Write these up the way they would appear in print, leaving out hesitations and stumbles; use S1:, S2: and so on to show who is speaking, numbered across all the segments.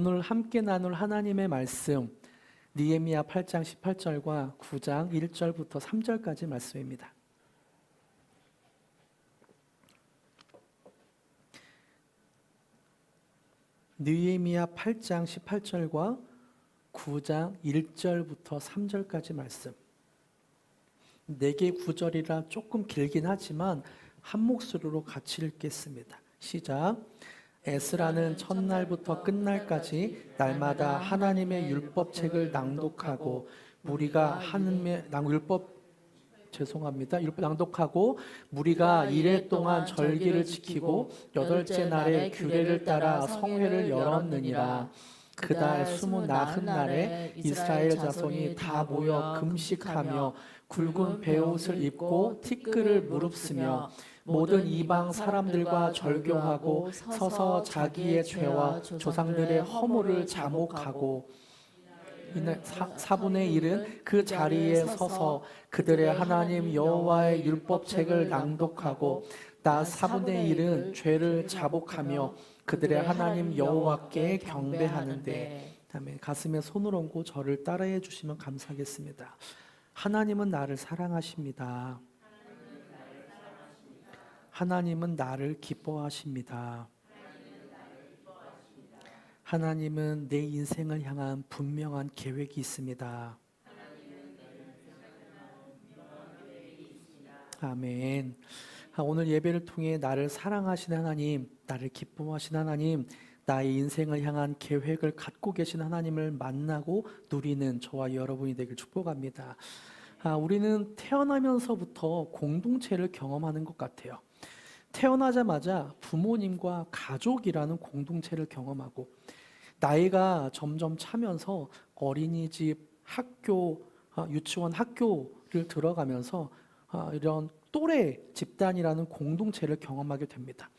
S1: 오늘 함께 나눌 하나님의 말씀 느헤미야 8장 18절과 9장 1절부터 3절까지 말씀입니다. 느헤미야 8장 18절과 9장 1절부터 3절까지 말씀. 4개 구절이라 조금 길긴 하지만 한 목소리로 같이 읽겠습니다. 시작. 에스라는 첫날부터 끝날까지 날마다 하나님의 율법책을 낭독하고 무리가 율법 낭독하고 무리가 이레 동안 절기를 지키고 8째 날에 규례를 따라 성회를 열었느니라. 그달 29날에 이스라엘 자손이 다 모여 금식하며 굵은 베옷을 입고 티끌을 무릅쓰며 모든 이방 사람들과 절교하고 서서 자기의 죄와 조상들의 허물을 자목하고 이날 4분의 1은 그 자리에 서서 그들의 하나님 여호와의 율법책을 낭독하고 나 4분의 1은 죄를 자복하며 그들의 하나님 여호와께 경배하는데. 아멘. 가슴에 손을 얹고 저를 따라해 주시면 감사하겠습니다. 하나님은 나를 사랑하십니다. 하나님은 나를 기뻐하십니다. 하나님은 내 인생을 향한 분명한 계획이 있습니다. 아멘. 오늘 예배를 통해 나를 사랑하시는 하나님, 나를 기뻐하시는 하나님, 나의 인생을 향한 계획을 갖고 계신 하나님을 만나고 누리는 저와 여러분이 되길 축복합니다. 우리는 태어나면서부터 공동체를 경험하는 것 같아요. 태어나자마자 부모님과 가족이라는 공동체를 경험하고 나이가 점점 차면서 어린이집, 학교, 유치원, 학교를 들어가면서 이런 또래 집단이라는 공동체를 경험하게 됩니다.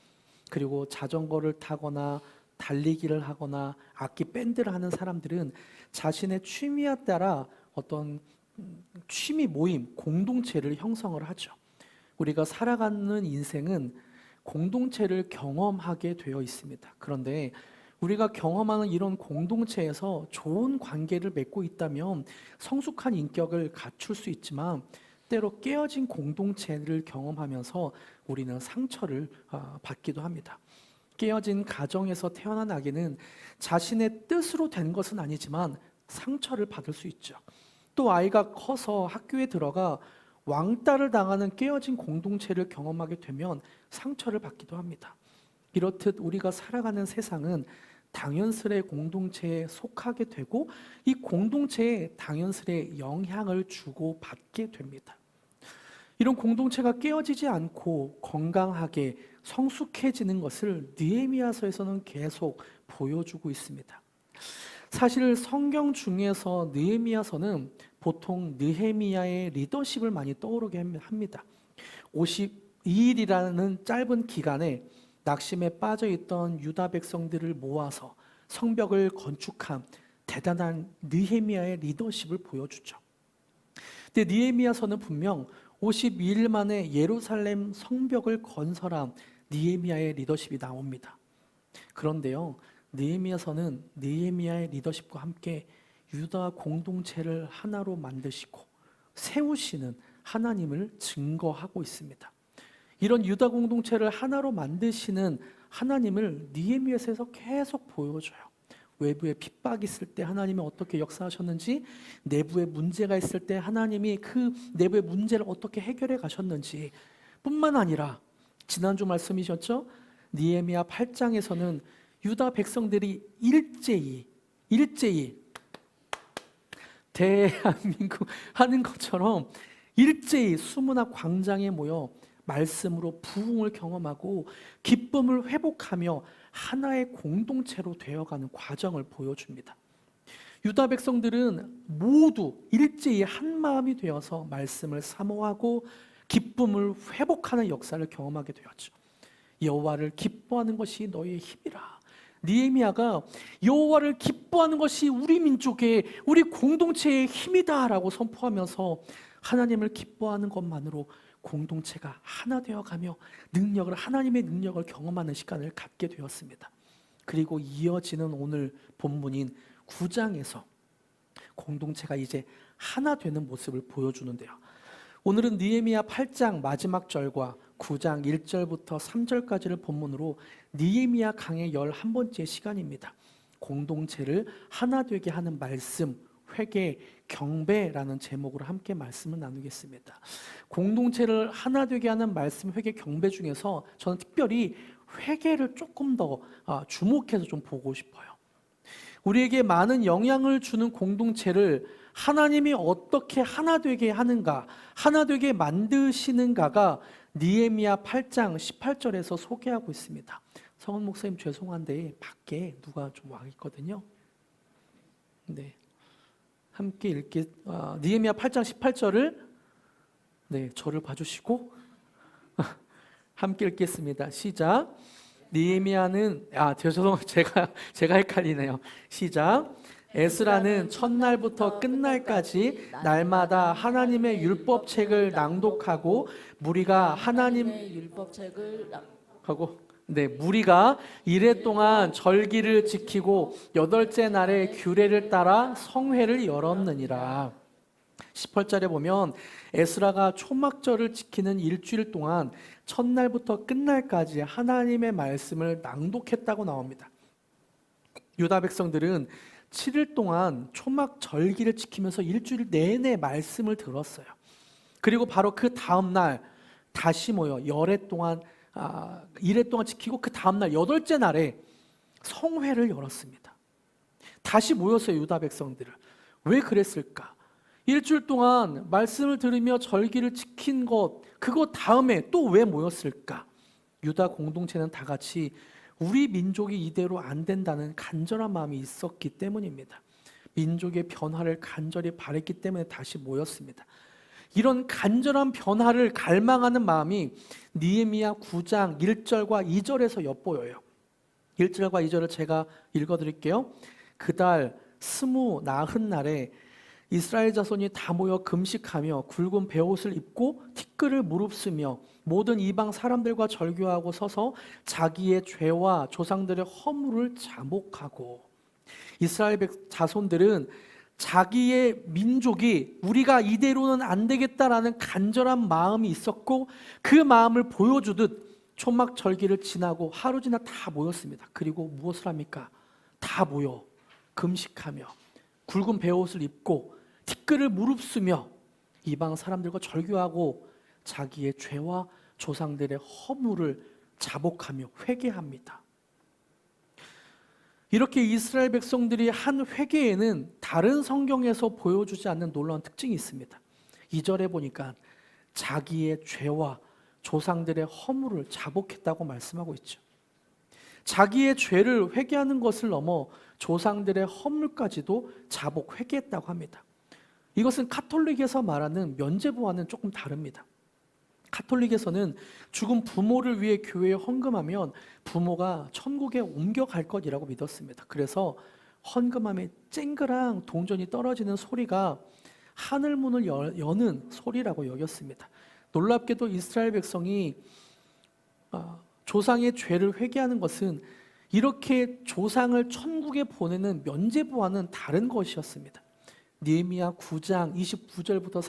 S1: 그리고 자전거를 타거나 달리기를 하거나 악기 밴드를 하는 사람들은 자신의 취미에 따라 어떤 취미 모임, 공동체를 형성을 하죠. 우리가 살아가는 인생은 공동체를 경험하게 되어 있습니다. 그런데 우리가 경험하는 이런 공동체에서 좋은 관계를 맺고 있다면 성숙한 인격을 갖출 수 있지만 때로 깨어진 공동체를 경험하면서 우리는 상처를 받기도 합니다. 깨어진 가정에서 태어난 아기는 자신의 뜻으로 된 것은 아니지만 상처를 받을 수 있죠. 또 아이가 커서 학교에 들어가 왕따를 당하는 깨어진 공동체를 경험하게 되면 상처를 받기도 합니다. 이렇듯 우리가 살아가는 세상은 당연스레 공동체에 속하게 되고 이 공동체에 당연스레 영향을 주고 받게 됩니다. 이런 공동체가 깨어지지 않고 건강하게 성숙해지는 것을 느헤미야서에서는 계속 보여주고 있습니다. 사실 성경 중에서 느헤미야서는 보통 느헤미야의 리더십을 많이 떠오르게 합니다. 52일이라는 짧은 기간에 낙심에 빠져있던 유다 백성들을 모아서 성벽을 건축한 대단한 느헤미야의 리더십을 보여주죠. 근데 느헤미야서는 분명 52일 만에 예루살렘 성벽을 건설한 느헤미야의 리더십이 나옵니다. 그런데요, 느헤미야서는 느헤미야의 리더십과 함께 유다 공동체를 하나로 만드시고 세우시는 하나님을 증거하고 있습니다. 이런 유다 공동체를 하나로 만드시는 하나님을 느헤미야서에서 계속 보여줘요. 외부에 핍박이 있을 때 하나님이 어떻게 역사하셨는지, 내부에 문제가 있을 때 하나님이 그 내부의 문제를 어떻게 해결해 가셨는지 뿐만 아니라 지난주 말씀이셨죠? 느헤미야 8장에서는 유다 백성들이 일제히 대한민국 하는 것처럼 일제히 수문화 광장에 모여 말씀으로 부흥을 경험하고 기쁨을 회복하며 하나의 공동체로 되어가는 과정을 보여줍니다. 유다 백성들은 모두 일제히 한 마음이 되어서 말씀을 사모하고 기쁨을 회복하는 역사를 경험하게 되었죠. 여호와를 기뻐하는 것이 너희의 힘이라. 느헤미야가 여호와를 기뻐하는 것이 우리 민족의, 우리 공동체의 힘이다라고 선포하면서 하나님을 기뻐하는 것만으로 공동체가 하나 되어가며 하나님의 능력을 경험하는 시간을 갖게 되었습니다. 그리고 이어지는 오늘 본문인 9장에서 공동체가 이제 하나 되는 모습을 보여주는데요. 오늘은 느헤미야 8장 마지막 절과 9장 1절부터 3절까지를 본문으로 느헤미야 강의 11번째 시간입니다. 공동체를 하나 되게 하는 말씀, 회개, 경배라는 제목으로 함께 말씀을 나누겠습니다. 공동체를 하나 되게 하는 말씀, 회개, 경배 중에서 저는 특별히 회개를 조금 더 주목해서 좀 보고 싶어요. 우리에게 많은 영향을 주는 공동체를 하나님이 어떻게 하나 되게 하는가, 하나 되게 만드시는가가 느헤미야 8장 18절에서 소개하고 있습니다. 성은 목사님 죄송한데 밖에 누가 좀 와 있거든요. 네, 함께 느헤미야 8장 18절을 저를 봐주시고 함께 읽겠습니다. 시작. 느헤미야는 제가 헷갈리네요. 시작. 에스라는 첫날부터 끝날까지 날마다 하나님의 율법책을 낭독하고 무리가 하나님의 율법책을 무리가 이래 동안 절기를 지키고 8째 날에 규례를 따라 성회를 열었느니라. 18절에 보면 에스라가 초막절을 지키는 일주일 동안 첫날부터 끝날까지 하나님의 말씀을 낭독했다고 나옵니다. 유다 백성들은 7일 동안 초막 절기를 지키면서 일주일 내내 말씀을 들었어요. 그리고 바로 그 다음 날 다시 모여 이래 동안 지키고 그 다음 날 8째 날에 성회를 열었습니다. 다시 모였어요, 유다 백성들을. 왜 그랬을까? 일주일 동안 말씀을 들으며 절기를 지킨 그것 다음에 또 왜 모였을까? 유다 공동체는 다 같이 우리 민족이 이대로 안 된다는 간절한 마음이 있었기 때문입니다. 민족의 변화를 간절히 바랬기 때문에 다시 모였습니다. 이런 간절한 변화를 갈망하는 마음이 느헤미야 9장 1절과 2절에서 엿보여요. 1절과 2절을 제가 읽어드릴게요. 그달 29날에 이스라엘 자손이 다 모여 금식하며 굵은 베옷을 입고 티끌을 무릅쓰며 모든 이방 사람들과 절규하고 서서 자기의 죄와 조상들의 허물을 자복하고, 이스라엘 자손들은 자기의 민족이 우리가 이대로는 안 되겠다라는 간절한 마음이 있었고 그 마음을 보여주듯 초막 절기를 지나고 하루 지나 다 모였습니다. 그리고 무엇을 합니까? 다 모여 금식하며 굵은 베옷을 입고 티끌을 무릅쓰며 이방 사람들과 절규하고 자기의 죄와 조상들의 허물을 자복하며 회개합니다. 이렇게 이스라엘 백성들이 한 회개에는 다른 성경에서 보여주지 않는 놀라운 특징이 있습니다. 2절에 보니까 자기의 죄와 조상들의 허물을 자복했다고 말씀하고 있죠. 자기의 죄를 회개하는 것을 넘어 조상들의 허물까지도 자복 회개했다고 합니다. 이것은 카톨릭에서 말하는 면죄부와는 조금 다릅니다. 카톨릭에서는 죽은 부모를 위해 교회에 헌금하면 부모가 천국에 옮겨갈 것이라고 믿었습니다. 그래서 헌금함에 쨍그랑 동전이 떨어지는 소리가 하늘문을 여는 소리라고 여겼습니다. 놀랍게도 이스라엘 백성이 조상의 죄를 회개하는 것은 이렇게 조상을 천국에 보내는 면죄부와는 다른 것이었습니다. 느헤미야 9장 29절부터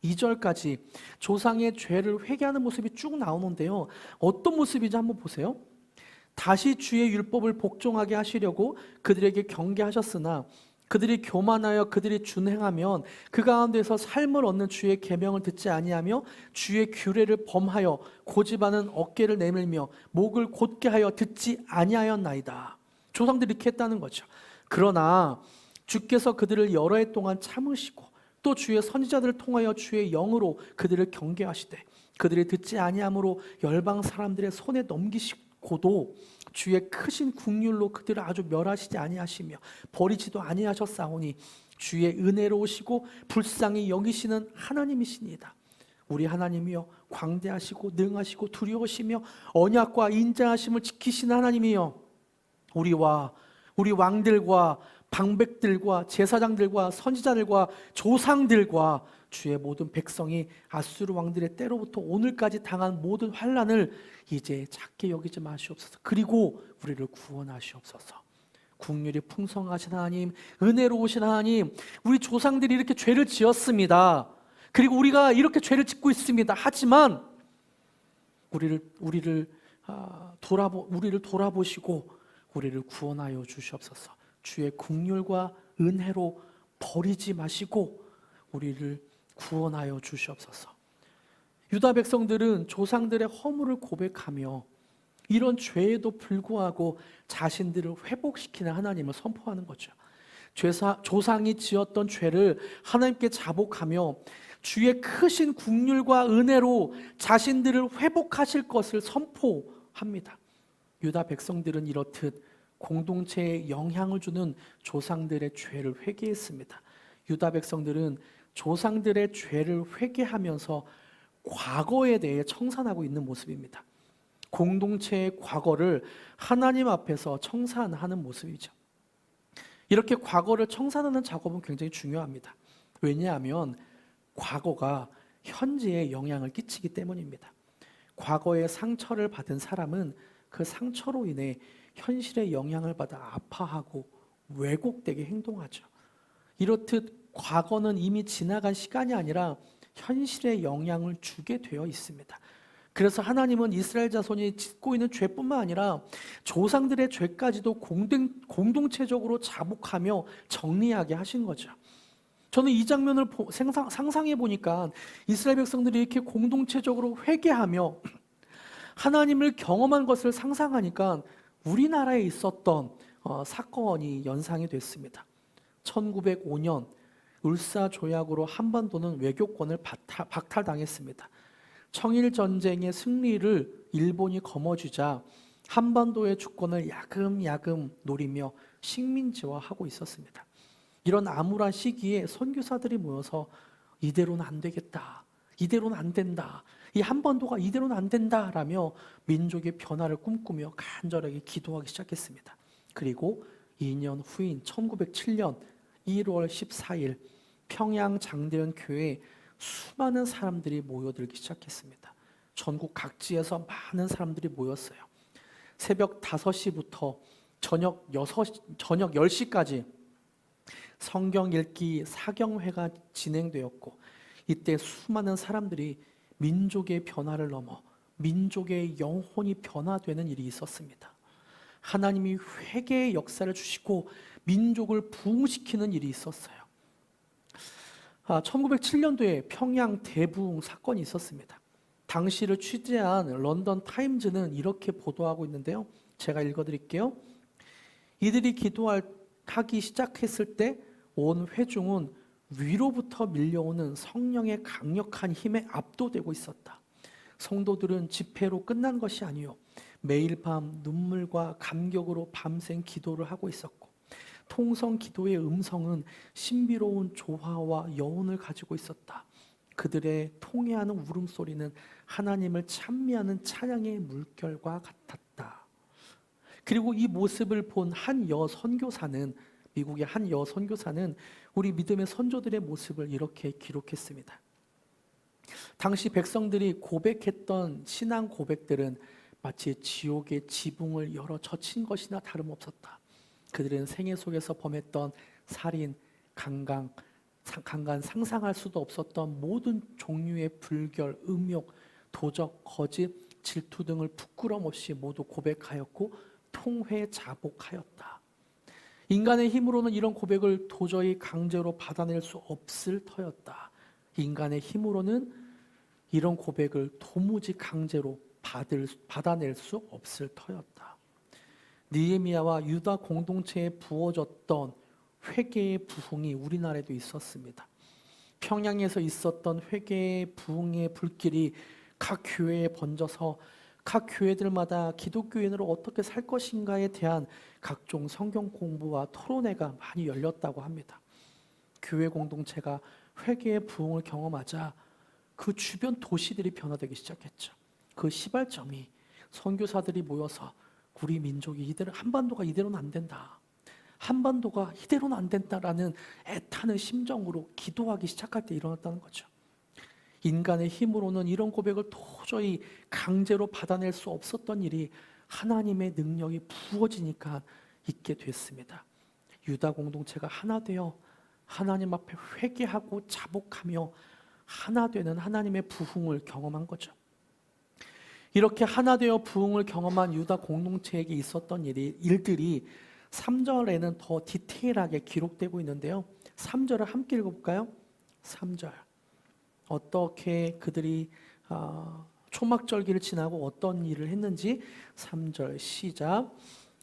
S1: 32절까지 조상의 죄를 회개하는 모습이 쭉 나오는데요. 어떤 모습인지 한번 보세요. 다시 주의 율법을 복종하게 하시려고 그들에게 경계하셨으나 그들이 교만하여 그들이 준행하면 그 가운데서 삶을 얻는 주의 계명을 듣지 아니하며 주의 규례를 범하여 고집하는 어깨를 내밀며 목을 곧게 하여 듣지 아니하였나이다. 조상들이 이렇게 했다는 거죠. 그러나 주께서 그들을 여러 해 동안 참으시고 또 주의 선지자들을 통하여 주의 영으로 그들을 경계하시되 그들이 듣지 아니함으로 열방 사람들의 손에 넘기시고도 주의 크신 국률로 그들을 아주 멸하시지 아니하시며 버리지도 아니하셨사오니 주의 은혜로우시고 불쌍히 여기시는 하나님이시니이다. 우리 하나님이여 광대하시고 능하시고 두려우시며 언약과 인자하심을 지키시는 하나님이여 우리와 우리 왕들과 방백들과 제사장들과 선지자들과 조상들과 주의 모든 백성이 아수르 왕들의 때로부터 오늘까지 당한 모든 환난을 이제 작게 여기지 마시옵소서. 그리고 우리를 구원하시옵소서. 국률이 풍성하신 하나님, 은혜로우신 하나님, 우리 조상들이 이렇게 죄를 지었습니다. 그리고 우리가 이렇게 죄를 짓고 있습니다. 하지만 우리를 돌아보시고 우리를 구원하여 주시옵소서. 주의 국률과 은혜로 버리지 마시고 우리를 구원하여 주시옵소서. 유다 백성들은 조상들의 허물을 고백하며 이런 죄에도 불구하고 자신들을 회복시키는 하나님을 선포하는 거죠. 조상이 지었던 죄를 하나님께 자복하며 주의 크신 국률과 은혜로 자신들을 회복하실 것을 선포합니다. 유다 백성들은 이렇듯 공동체에 영향을 주는 조상들의 죄를 회개했습니다. 유다 백성들은 조상들의 죄를 회개하면서 과거에 대해 청산하고 있는 모습입니다. 공동체의 과거를 하나님 앞에서 청산하는 모습이죠. 이렇게 과거를 청산하는 작업은 굉장히 중요합니다. 왜냐하면 과거가 현재에 영향을 끼치기 때문입니다. 과거의 상처를 받은 사람은 그 상처로 인해 현실의 영향을 받아 아파하고 왜곡되게 행동하죠. 이렇듯 과거는 이미 지나간 시간이 아니라 현실에 영향을 주게 되어 있습니다. 그래서 하나님은 이스라엘 자손이 짓고 있는 죄뿐만 아니라 조상들의 죄까지도 공동체적으로 자복하며 정리하게 하신 거죠. 저는 이 장면을 상상해 보니까 이스라엘 백성들이 이렇게 공동체적으로 회개하며 하나님을 경험한 것을 상상하니까 우리나라에 있었던 사건이 연상이 됐습니다. 1905년 울사조약으로 한반도는 외교권을 박탈당했습니다. 청일전쟁의 승리를 일본이 거머쥐자 한반도의 주권을 야금야금 노리며 식민지화하고 있었습니다. 이런 암울한 시기에 선교사들이 모여서 이대로는 안 되겠다, 이대로는 안 된다, 이 한반도가 이대로는 안 된다라며 민족의 변화를 꿈꾸며 간절하게 기도하기 시작했습니다. 그리고 2년 후인 1907년 1월 14일 평양 장대현 교회에 수많은 사람들이 모여들기 시작했습니다. 전국 각지에서 많은 사람들이 모였어요. 새벽 5시부터 저녁 10시까지 성경 읽기 사경회가 진행되었고 이때 수많은 사람들이 민족의 변화를 넘어 민족의 영혼이 변화되는 일이 있었습니다. 하나님이 회개의 역사를 주시고 민족을 부흥시키는 일이 있었어요. 1907년도에 평양 대부흥 사건이 있었습니다. 당시를 취재한 런던 타임즈는 이렇게 보도하고 있는데요. 제가 읽어드릴게요. 이들이 기도하기 시작했을 때 온 회중은 위로부터 밀려오는 성령의 강력한 힘에 압도되고 있었다. 성도들은 집회로 끝난 것이 아니요 매일 밤 눈물과 감격으로 밤샘 기도를 하고 있었고 통성 기도의 음성은 신비로운 조화와 여운을 가지고 있었다. 그들의 통해하는 울음소리는 하나님을 찬미하는 찬양의 물결과 같았다. 그리고 이 모습을 본 한 여선교사는 미국의 한 여선교사는 우리 믿음의 선조들의 모습을 이렇게 기록했습니다. 당시 백성들이 고백했던 신앙 고백들은 마치 지옥의 지붕을 열어 젖힌 것이나 다름없었다. 그들은 생애 속에서 범했던 살인, 강간, 상상할 수도 없었던 모든 종류의 불결, 음욕, 도적, 거짓, 질투 등을 부끄럼 없이 모두 고백하였고 통회자복하였다. 인간의 힘으로는 이런 고백을 도저히 강제로 받아낼 수 없을 터였다. 인간의 힘으로는 이런 고백을 도무지 강제로 받아낼 수 없을 터였다. 느헤미야와 유다 공동체에 부어졌던 회개의 부흥이 우리나라에도 있었습니다. 평양에서 있었던 회개의 부흥의 불길이 각 교회에 번져서 각 교회들마다 기독교인으로 어떻게 살 것인가에 대한 각종 성경 공부와 토론회가 많이 열렸다고 합니다. 교회 공동체가 회개의 부흥을 경험하자 그 주변 도시들이 변화되기 시작했죠. 그 시발점이 선교사들이 모여서 우리 민족이 한반도가 이대로는 안 된다. 한반도가 이대로는 안 된다라는 애타는 심정으로 기도하기 시작할 때 일어났다는 거죠. 인간의 힘으로는 이런 고백을 도저히 강제로 받아낼 수 없었던 일이 하나님의 능력이 부어지니까 있게 됐습니다. 유다 공동체가 하나 되어 하나님 앞에 회개하고 자복하며 하나 되는 하나님의 부흥을 경험한 거죠. 이렇게 하나 되어 부흥을 경험한 유다 공동체에게 있었던 일들이 3절에는 더 디테일하게 기록되고 있는데요. 3절을 함께 읽어볼까요? 3절. 어떻게 그들이 초막절기를 지나고 어떤 일을 했는지 3절 시작.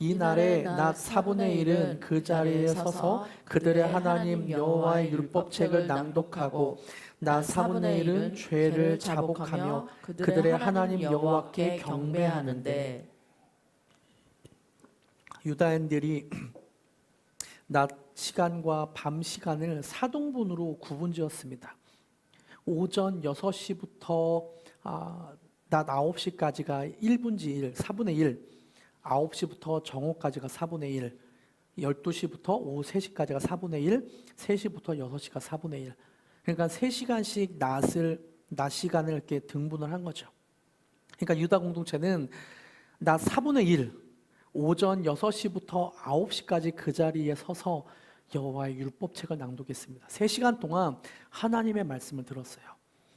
S1: 이날에 낮 4분의 1은 그 자리에 서서 그들의 하나님 여호와의 율법책을 낭독하고 낮 4분의 1은 죄를 자복하며 그들의 하나님 여호와께 경배하는데, 유다인들이 낮 시간과 밤 시간을 사동분으로 구분지었습니다. 오전 6시부터 낮 9시까지가 1분지 1, 4분의 1, 9시부터 정오까지가 4분의 1, 12시부터 오후 3시까지가 4분의 1, 3시부터 6시가 4분의 1. 그러니까 3시간씩 낮 시간을 이렇게 등분을 한 거죠. 그러니까 유다 공동체는 낮 4분의 1, 오전 6시부터 9시까지 그 자리에 서서 여호와의 율법책을 낭독했습니다. 3시간 동안 하나님의 말씀을 들었어요.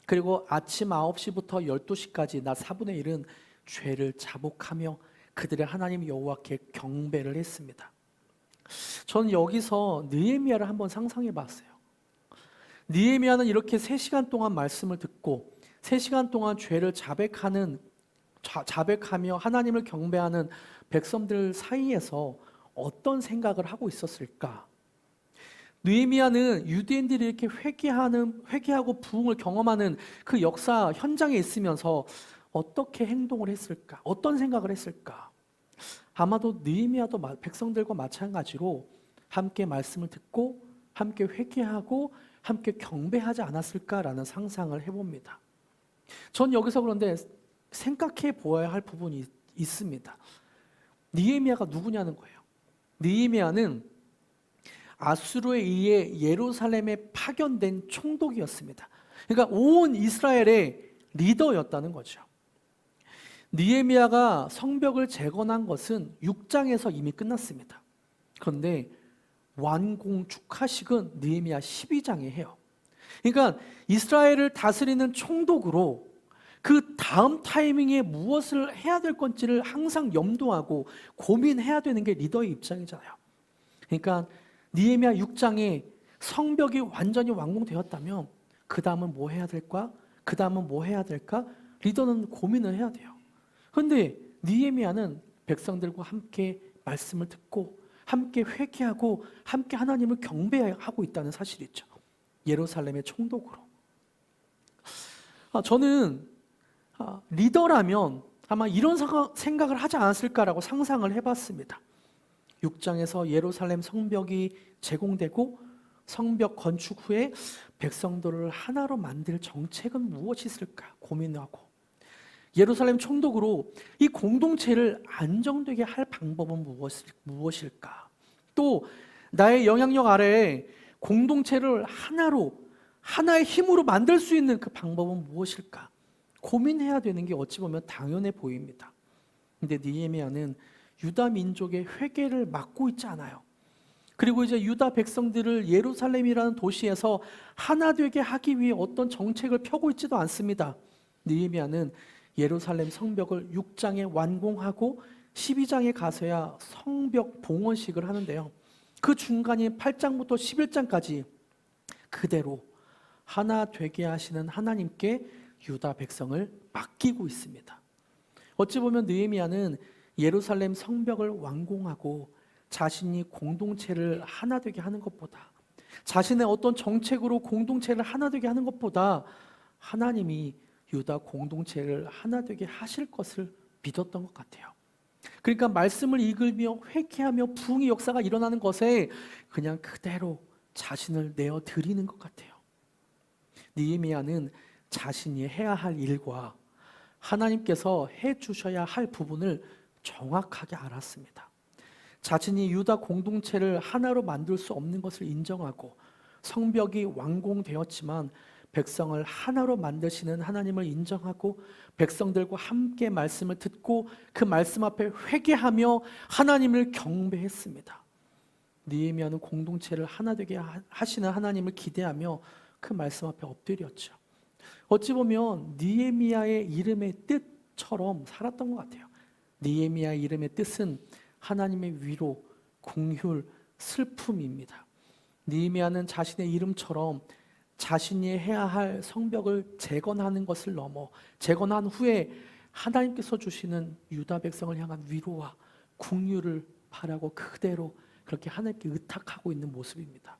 S1: 그리고 아침 9시부터 12시까지 낮 4분의 1은 죄를 자복하며 그들의 하나님 여호와께 경배를 했습니다. 저는 여기서 느헤미야를 한번 상상해 봤어요. 느헤미야는 이렇게 3시간 동안 말씀을 듣고 3시간 동안 죄를 자백하며 하나님을 경배하는 백성들 사이에서 어떤 생각을 하고 있었을까? 느헤미야는 유대인들이 이렇게 회개하고 부흥을 경험하는 그 역사 현장에 있으면서 어떻게 행동을 했을까? 어떤 생각을 했을까? 아마도 느헤미야도 백성들과 마찬가지로 함께 말씀을 듣고 함께 회개하고 함께 경배하지 않았을까라는 상상을 해봅니다. 전 여기서 그런데 생각해 보아야 할 부분이 있습니다. 느헤미야가 누구냐는 거예요. 느헤미야는 아수르에 의해 예루살렘에 파견된 총독이었습니다. 그러니까 온 이스라엘의 리더였다는 거죠. 느헤미야가 성벽을 재건한 것은 6장에서 이미 끝났습니다. 그런데 완공 축하식은 느헤미야 12장에 해요. 그러니까 이스라엘을 다스리는 총독으로 그 다음 타이밍에 무엇을 해야 될 건지를 항상 염두하고 고민해야 되는 게 리더의 입장이잖아요. 그러니까 느헤미야 6장에 성벽이 완전히 완공되었다면 그 다음은 뭐 해야 될까? 그 다음은 뭐 해야 될까? 리더는 고민을 해야 돼요. 그런데 느헤미야는 백성들과 함께 말씀을 듣고 함께 회개하고 함께 하나님을 경배하고 있다는 사실이 있죠. 예루살렘의 총독으로. 저는 리더라면 아마 이런 생각을 하지 않았을까라고 상상을 해봤습니다. 6장에서 예루살렘 성벽이 제공되고 성벽 건축 후에 백성들을 하나로 만들 정책은 무엇이 있을까 고민하고, 예루살렘 총독으로 이 공동체를 안정되게 할 방법은 무엇일까? 또 나의 영향력 아래에 공동체를 하나의 힘으로 만들 수 있는 그 방법은 무엇일까? 고민해야 되는 게 어찌 보면 당연해 보입니다. 근데 느헤미야는 유다 민족의 회개를 막고 있지 않아요. 그리고 이제 유다 백성들을 예루살렘이라는 도시에서 하나 되게 하기 위해 어떤 정책을 펴고 있지도 않습니다. 느헤미야는 예루살렘 성벽을 6장에 완공하고 12장에 가서야 성벽 봉헌식을 하는데요. 그 중간인 8장부터 11장까지 그대로 하나 되게 하시는 하나님께 유다 백성을 맡기고 있습니다. 어찌 보면 느헤미야는 예루살렘 성벽을 완공하고 자신이 공동체를 하나 되게 하는 것보다, 자신의 어떤 정책으로 공동체를 하나 되게 하는 것보다 하나님이 유다 공동체를 하나 되게 하실 것을 믿었던 것 같아요. 그러니까 말씀을 읽으며 회개하며 부흥의 역사가 일어나는 것에 그냥 그대로 자신을 내어 드리는 것 같아요. 느헤미야는 자신이 해야 할 일과 하나님께서 해 주셔야 할 부분을 정확하게 알았습니다. 자신이 유다 공동체를 하나로 만들 수 없는 것을 인정하고 성벽이 완공되었지만 백성을 하나로 만드시는 하나님을 인정하고 백성들과 함께 말씀을 듣고 그 말씀 앞에 회개하며 하나님을 경배했습니다. 느헤미야는 공동체를 하나 되게 하시는 하나님을 기대하며 그 말씀 앞에 엎드렸죠. 어찌 보면 느헤미야의 이름의 뜻처럼 살았던 것 같아요. 느헤미야의 이름의 뜻은 하나님의 위로, 긍휼, 슬픔입니다. 느헤미야는 자신의 이름처럼 자신이 해야 할 성벽을 재건하는 것을 넘어 재건한 후에 하나님께서 주시는 유다 백성을 향한 위로와 긍휼을 바라고 그대로 그렇게 하나님께 의탁하고 있는 모습입니다.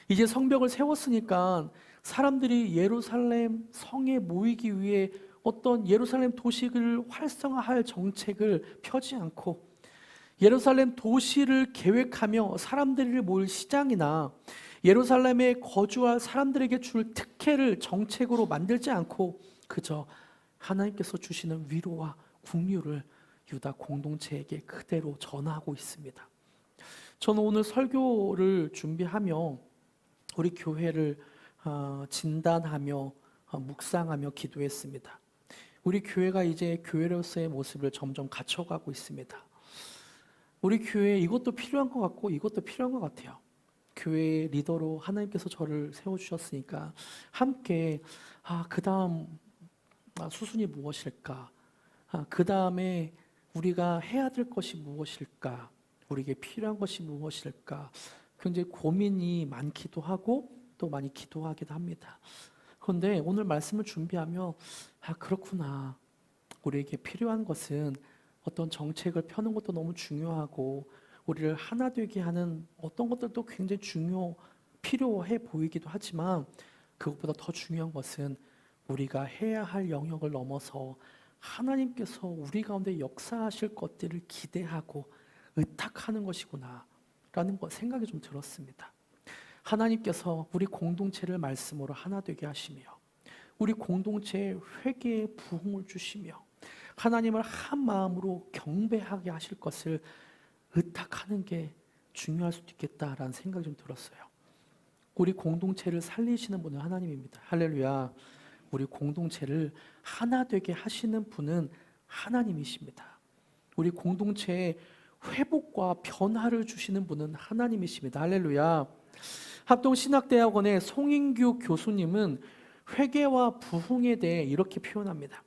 S1: 이제 성벽을 세웠으니까 사람들이 예루살렘 성에 모이기 위해 어떤 예루살렘 도시를 활성화할 정책을 펴지 않고 예루살렘 도시를 계획하며 사람들이 모일 시장이나 예루살렘에 거주할 사람들에게 줄 특혜를 정책으로 만들지 않고 그저 하나님께서 주시는 위로와 긍휼을 유다 공동체에게 그대로 전하고 있습니다. 저는 오늘 설교를 준비하며 우리 교회를 진단하며 묵상하며 기도했습니다. 우리 교회가 이제 교회로서의 모습을 점점 갖춰가고 있습니다. 우리 교회에 이것도 필요한 것 같고 이것도 필요한 것 같아요. 교회 리더로 하나님께서 저를 세워주셨으니까 함께 그 다음 수순이 무엇일까? 그 다음에 우리가 해야 될 것이 무엇일까? 우리에게 필요한 것이 무엇일까? 굉장히 고민이 많기도 하고 또 많이 기도하기도 합니다. 그런데 오늘 말씀을 준비하며 그렇구나. 우리에게 필요한 것은 어떤 정책을 펴는 것도 너무 중요하고 우리를 하나 되게 하는 어떤 것들도 굉장히 필요해 보이기도 하지만 그것보다 더 중요한 것은 우리가 해야 할 영역을 넘어서 하나님께서 우리 가운데 역사하실 것들을 기대하고 의탁하는 것이구나 라는 생각이 좀 들었습니다. 하나님께서 우리 공동체를 말씀으로 하나 되게 하시며 우리 공동체에 회개의 부흥을 주시며 하나님을 한 마음으로 경배하게 하실 것을 의탁하는 게 중요할 수도 있겠다라는 생각이 좀 들었어요. 우리 공동체를 살리시는 분은 하나님입니다. 할렐루야. 우리 공동체를 하나 되게 하시는 분은 하나님이십니다. 우리 공동체에 회복과 변화를 주시는 분은 하나님이십니다. 할렐루야. 합동신학대학원의 송인규 교수님은 회개와 부흥에 대해 이렇게 표현합니다.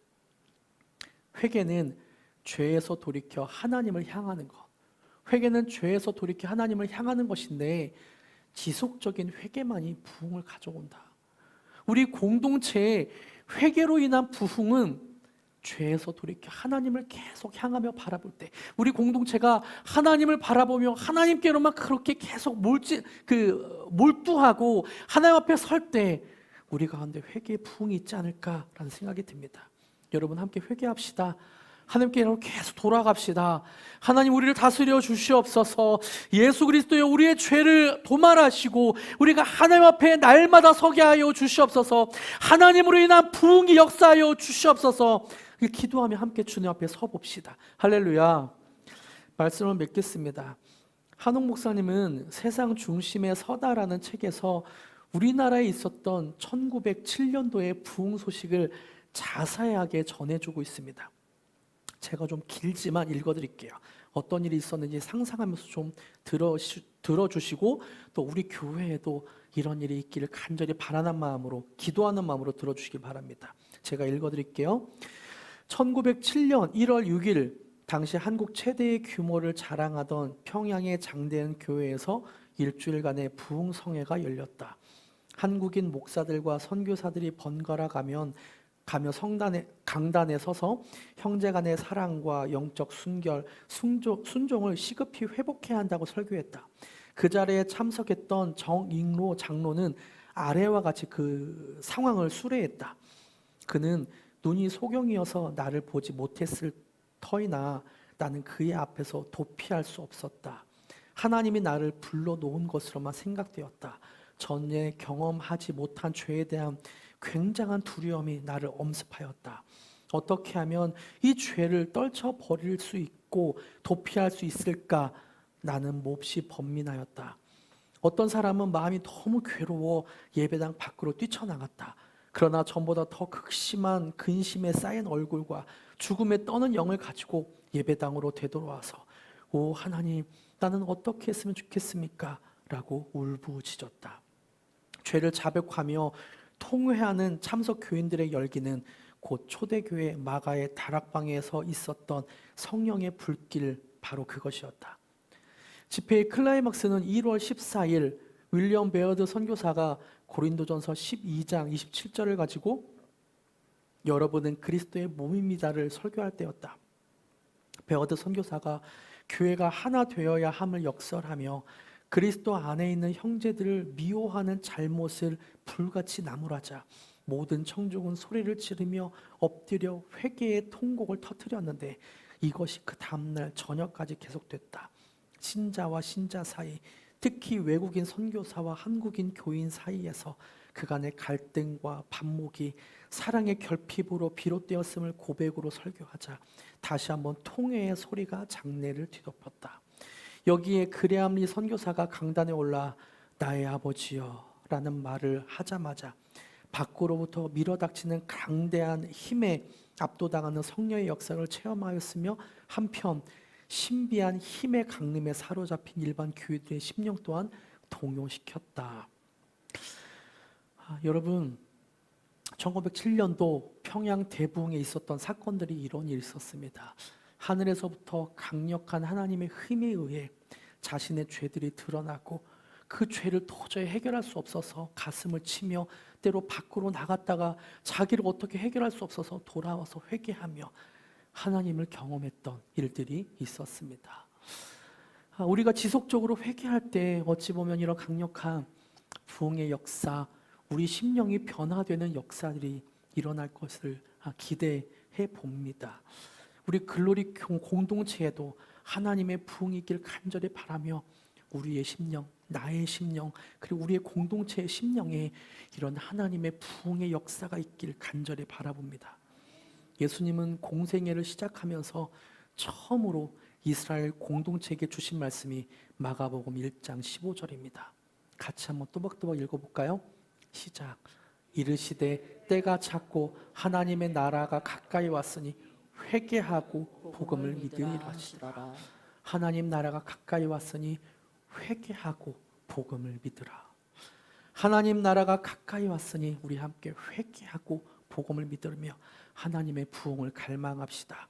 S1: 회개는 죄에서 돌이켜 하나님을 향하는 것. 회개는 죄에서 돌이켜 하나님을 향하는 것인데 지속적인 회개만이 부흥을 가져온다. 우리 공동체의 회개로 인한 부흥은 죄에서 돌이켜 하나님을 계속 향하며 바라볼 때 우리 공동체가 하나님을 바라보며 하나님께로만 그렇게 계속 몰두하고 하나님 앞에 설 때 우리 가운데 회개의 부흥이 있지 않을까라는 생각이 듭니다. 여러분 함께 회개합시다. 하나님께로 계속 돌아갑시다. 하나님 우리를 다스려 주시옵소서. 예수 그리스도여 우리의 죄를 도말하시고 우리가 하나님 앞에 날마다 서게 하여 주시옵소서. 하나님으로 인한 부흥이 역사하여 주시옵소서. 기도하며 함께 주님 앞에 서봅시다. 할렐루야. 말씀을 맺겠습니다. 한옥 목사님은 세상 중심에 서다라는 책에서 우리나라에 있었던 1907년도의 부흥 소식을 자세하게 전해주고 있습니다. 제가 좀 길지만 읽어드릴게요. 어떤 일이 있었는지 상상하면서 좀 들어주시고 또 우리 교회에도 이런 일이 있기를 간절히 바라는 마음으로 기도하는 마음으로 들어주시기 바랍니다. 제가 읽어드릴게요. 1907년 1월 6일 당시 한국 최대의 규모를 자랑하던 평양의 장대현 교회에서 일주일간의 부흥성회가 열렸다. 한국인 목사들과 선교사들이 번갈아 가며 강단에 서서 형제간의 사랑과 영적 순종을 시급히 회복해야 한다고 설교했다. 그 자리에 참석했던 정익로 장로는 아래와 같이 그 상황을 수레했다. 그는 눈이 소경이어서 나를 보지 못했을 터이나 나는 그의 앞에서 도피할 수 없었다. 하나님이 나를 불러놓은 것으로만 생각되었다. 전에 경험하지 못한 죄에 대한 굉장한 두려움이 나를 엄습하였다. 어떻게 하면 이 죄를 떨쳐버릴 수 있고 도피할 수 있을까? 나는 몹시 번민하였다. 어떤 사람은 마음이 너무 괴로워 예배당 밖으로 뛰쳐나갔다. 그러나 전보다 더 극심한 근심에 쌓인 얼굴과 죽음에 떠는 영을 가지고 예배당으로 되돌아와서 오 하나님, 나는 어떻게 했으면 좋겠습니까? 라고 울부짖었다. 죄를 자백하며 통회하는 참석 교인들의 열기는 곧 초대교회 마가의 다락방에서 있었던 성령의 불길, 바로 그것이었다. 집회의 클라이막스는 1월 14일 윌리엄 베어드 선교사가 고린도전서 12장 27절을 가지고 여러분은 그리스도의 몸입니다를 설교할 때였다. 베어드 선교사가 교회가 하나 되어야 함을 역설하며 그리스도 안에 있는 형제들을 미워하는 잘못을 불같이 나무라자 모든 청중은 소리를 지르며 엎드려 회개의 통곡을 터뜨렸는데 이것이 그 다음날 저녁까지 계속됐다. 신자와 신자 사이, 특히 외국인 선교사와 한국인 교인 사이에서 그간의 갈등과 반목이 사랑의 결핍으로 비롯되었음을 고백으로 설교하자 다시 한번 통회의 소리가 장내를 뒤덮었다. 여기에 그레암리 선교사가 강단에 올라 나의 아버지여 라는 말을 하자마자 밖으로부터 밀어닥치는 강대한 힘에 압도당하는 성령의 역사를 체험하였으며 한편 신비한 힘의 강림에 사로잡힌 일반 교회들의 심령 또한 동요시켰다. 여러분, 1907년도 평양 대부흥에 있었던 사건들이 이런 일이 있었습니다. 하늘에서부터 강력한 하나님의 힘에 의해 자신의 죄들이 드러나고 그 죄를 도저히 해결할 수 없어서 가슴을 치며 때로 밖으로 나갔다가 자기를 어떻게 해결할 수 없어서 돌아와서 회개하며 하나님을 경험했던 일들이 있었습니다. 우리가 지속적으로 회개할 때 어찌 보면 이런 강력한 부흥의 역사, 우리 심령이 변화되는 역사들이 일어날 것을 기대해 봅니다. 우리 글로리 공동체에도 하나님의 부흥이 있길 간절히 바라며 우리의 심령, 나의 심령, 그리고 우리의 공동체의 심령에 이런 하나님의 부흥의 역사가 있길 간절히 바라봅니다. 예수님은 공생애를 시작하면서 처음으로 이스라엘 공동체에게 주신 말씀이 마가복음 1장 15절입니다. 같이 한번 또박또박 읽어볼까요? 시작. 이르시되 때가 찼고 하나님의 나라가 가까이 왔으니 회개하고 복음을 믿으리라 하시더라. 하나님 나라가 가까이 왔으니 회개하고 복음을 믿으라. 하나님 나라가 가까이 왔으니 우리 함께 회개하고 복음을 믿으며 하나님의 부흥을 갈망합시다.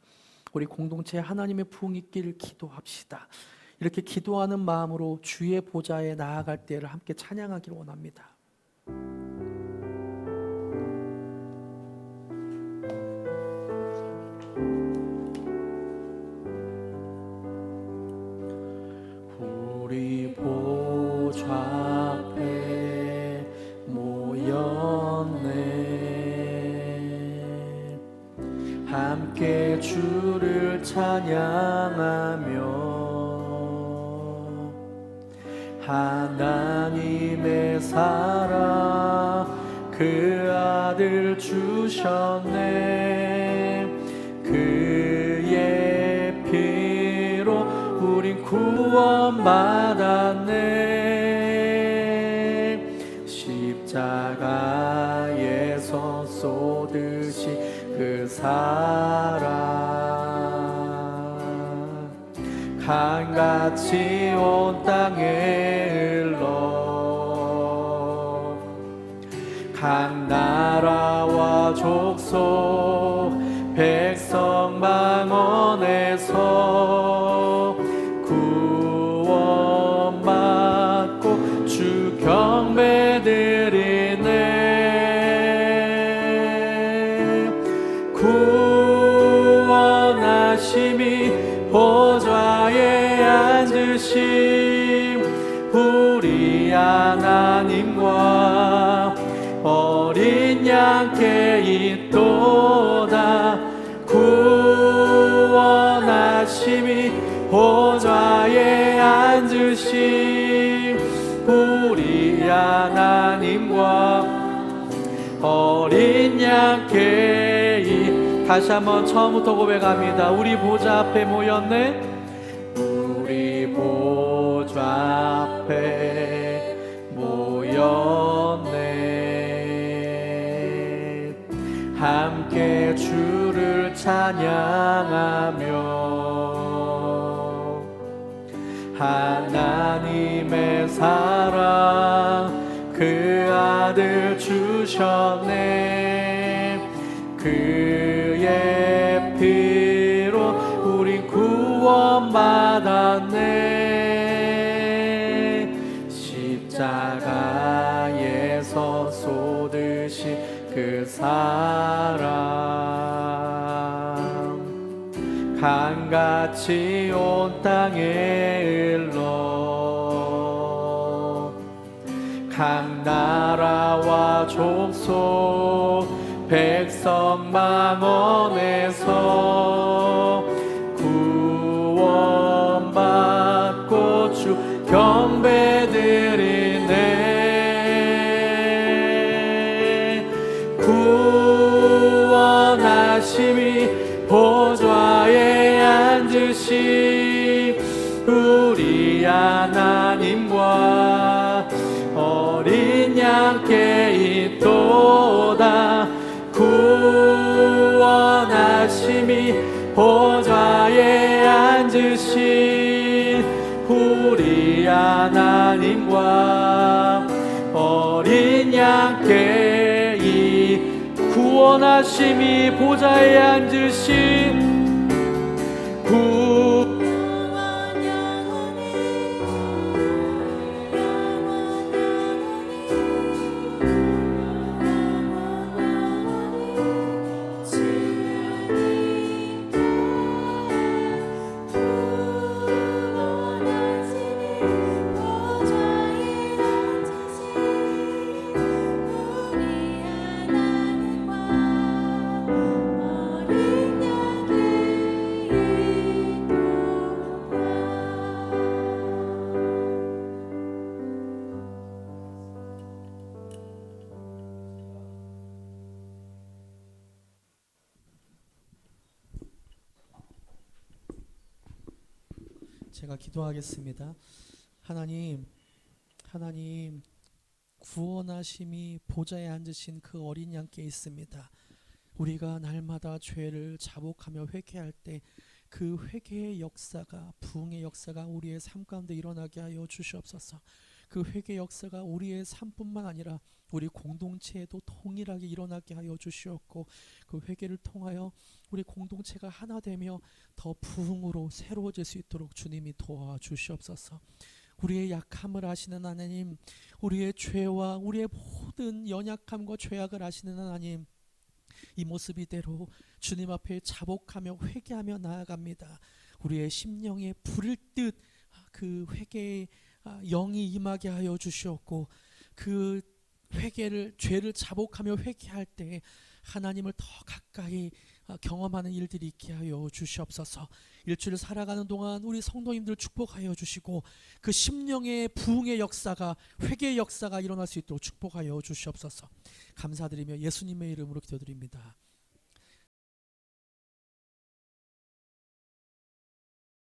S1: 우리 공동체에 하나님의 부흥이 있기를 기도합시다. 이렇게 기도하는 마음으로 주의 보좌에 나아갈 때를 함께 찬양하기를 원합니다. 우리 보좌 앞에 모였네. 함께 주를 찬양하며 하나님의 사랑 그 아들 주셨네. 그의 피로 우린 구원받았네. 십자가에서 쏟으시 그 사랑 강같이 온 땅에 흘러 각 나라와 족속 백성 망원에서 구원받고 주 경배드리네. 구원하심이 보좌에 앉으심 우리 하나님과 어린 양께 있도다. 구원하심이 보좌에 앉으심 우리 하나님과 어린 양께 다시 한번 처음부터 고백합니다. 우리 보좌 앞에 모였네. 우리 보좌 주 앞에 모였네. 함께 주를 찬양하며 하나님의 사랑 그 아들 주셨네. 그의 피로 우린 구원받았네. 십자가에서 쏟으신 그 사랑 강같이 온 땅에 흘러 각 나라와 족속 백성 만원에서 구원받고 주 경배드리네. 구원하심이 보좌에 앉으신 우리 하나님과 어린 양께 있도다. 구원하심이 보좌에 앉으신 우리 하나님과 어린 양께 이 구원하심이 보좌에 앉으신 제가 기도하겠습니다. 하나님, 구원하심이 보좌에 앉으신 그 어린 양께 있습니다. 우리가 날마다 죄를 자복하며 회개할 때 그 회개의 역사가, 부흥의 역사가 우리의 삶 가운데 일어나게 하여 주시옵소서. 그 회개 역사가 우리의 삶뿐만 아니라 우리 공동체에도 동일하게 일어나게 하여 주시옵고, 그 회개를 통하여 우리 공동체가 하나 되며 더 부흥으로 새로워질 수 있도록 주님이 도와주시옵소서. 우리의 약함을 아시는 하나님, 우리의 죄와 우리의 모든 연약함과 죄악을 아시는 하나님, 이 모습 이대로 주님 앞에 자복하며 회개하며 나아갑니다. 우리의 심령에 불을 듯 그 회개의 영이 임하게 하여 주시옵고, 그 회개를, 죄를 자복하며 회개할 때 하나님을 더 가까이 경험하는 일들이 있게 하여 주시옵소서. 일주일 살아가는 동안 우리 성도님들 축복하여 주시고, 그 심령의 부흥의 역사가, 회개의 역사가 일어날 수 있도록 축복하여 주시옵소서. 감사드리며 예수님의 이름으로 기도드립니다.